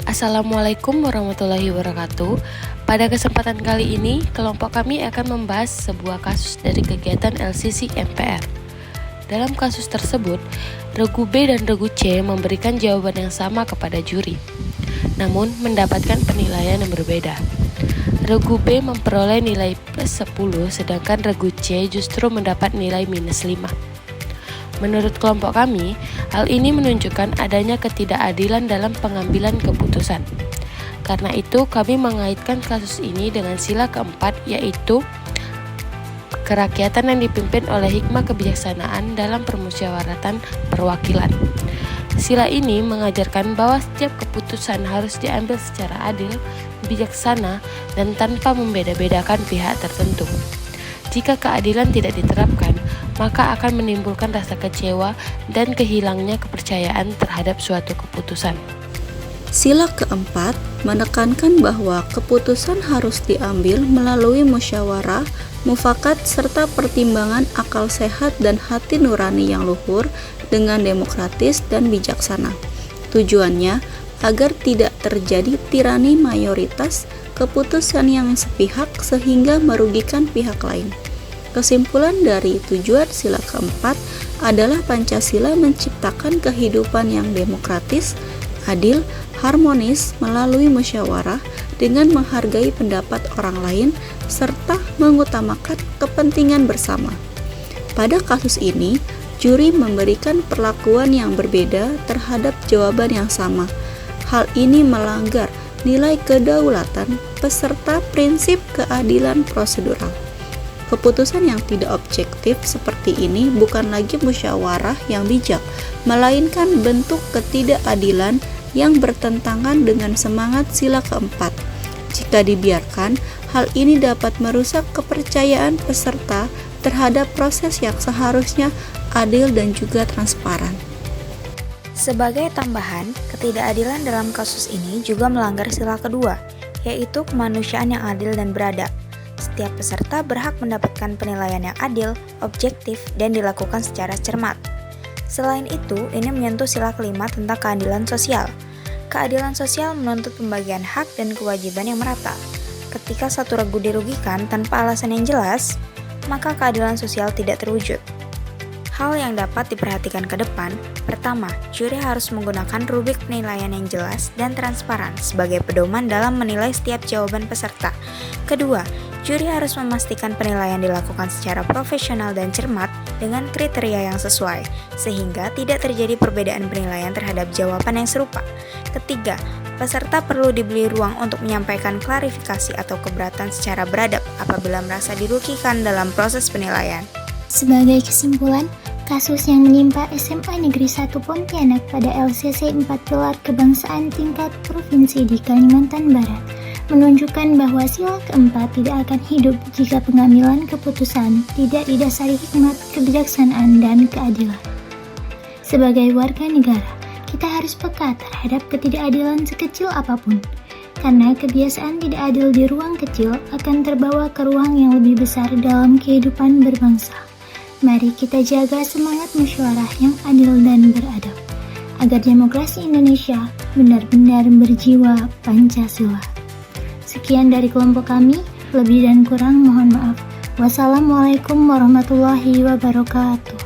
Assalamualaikum warahmatullahi wabarakatuh. Pada kesempatan kali ini, kelompok kami akan membahas sebuah kasus dari kegiatan LCC MPR. Dalam kasus tersebut, regu B dan regu C memberikan jawaban yang sama kepada juri, namun mendapatkan penilaian yang berbeda. Regu B memperoleh nilai plus 10, sedangkan regu C justru mendapat nilai minus 5. Menurut kelompok kami, hal ini menunjukkan adanya ketidakadilan dalam pengambilan keputusan. Karena itu, kami mengaitkan kasus ini dengan sila keempat, yaitu kerakyatan yang dipimpin oleh hikmah kebijaksanaan dalam permusyawaratan perwakilan. Sila ini mengajarkan bahwa setiap keputusan harus diambil secara adil, bijaksana, dan tanpa membeda-bedakan pihak tertentu. Jika keadilan tidak diterapkan, maka akan menimbulkan rasa kecewa dan kehilangnya kepercayaan terhadap suatu keputusan. Sila keempat menekankan bahwa keputusan harus diambil melalui musyawarah, mufakat, serta pertimbangan akal sehat dan hati nurani yang luhur dengan demokratis dan bijaksana. Tujuannya agar tidak terjadi tirani mayoritas, keputusan yang sepihak sehingga merugikan pihak lain. Kesimpulan dari tujuan sila keempat adalah Pancasila menciptakan kehidupan yang demokratis, adil, harmonis melalui musyawarah dengan menghargai pendapat orang lain serta mengutamakan kepentingan bersama. Pada kasus ini, juri memberikan perlakuan yang berbeda terhadap jawaban yang sama. Hal ini melanggar nilai kedaulatan peserta prinsip keadilan prosedural. Keputusan yang tidak objektif seperti ini bukan lagi musyawarah yang bijak, melainkan bentuk ketidakadilan yang bertentangan dengan semangat sila keempat. Jika dibiarkan, hal ini dapat merusak kepercayaan peserta terhadap proses yang seharusnya adil dan juga transparan. Sebagai tambahan, ketidakadilan dalam kasus ini juga melanggar sila kedua, yaitu kemanusiaan yang adil dan beradab. Setiap peserta berhak mendapatkan penilaian yang adil, objektif, dan dilakukan secara cermat. Selain itu, ini menyentuh sila kelima tentang keadilan sosial. Keadilan sosial menuntut pembagian hak dan kewajiban yang merata. Ketika satu regu dirugikan tanpa alasan yang jelas, maka keadilan sosial tidak terwujud. Hal yang dapat diperhatikan ke depan, pertama, juri harus menggunakan rubrik penilaian yang jelas dan transparan sebagai pedoman dalam menilai setiap jawaban peserta. Kedua, juri harus memastikan penilaian dilakukan secara profesional dan cermat dengan kriteria yang sesuai, sehingga tidak terjadi perbedaan penilaian terhadap jawaban yang serupa. Ketiga, peserta perlu diberi ruang untuk menyampaikan klarifikasi atau keberatan secara beradab apabila merasa dirugikan dalam proses penilaian. Sebagai kesimpulan, kasus yang menimpa SMA Negeri 1 Pontianak pada LCC 4 Pilar Kebangsaan tingkat provinsi di Kalimantan Barat menunjukkan bahwa sila keempat tidak akan hidup jika pengambilan keputusan tidak didasari hikmat, kebijaksanaan, dan keadilan. Sebagai warga negara, kita harus peka terhadap ketidakadilan sekecil apapun, karena kebiasaan tidak adil di ruang kecil akan terbawa ke ruang yang lebih besar dalam kehidupan berbangsa. Mari kita jaga semangat musyawarah yang adil dan beradab, agar demokrasi Indonesia benar-benar berjiwa Pancasila. Sekian dari kelompok kami, lebih dan kurang mohon maaf. Wassalamualaikum warahmatullahi wabarakatuh.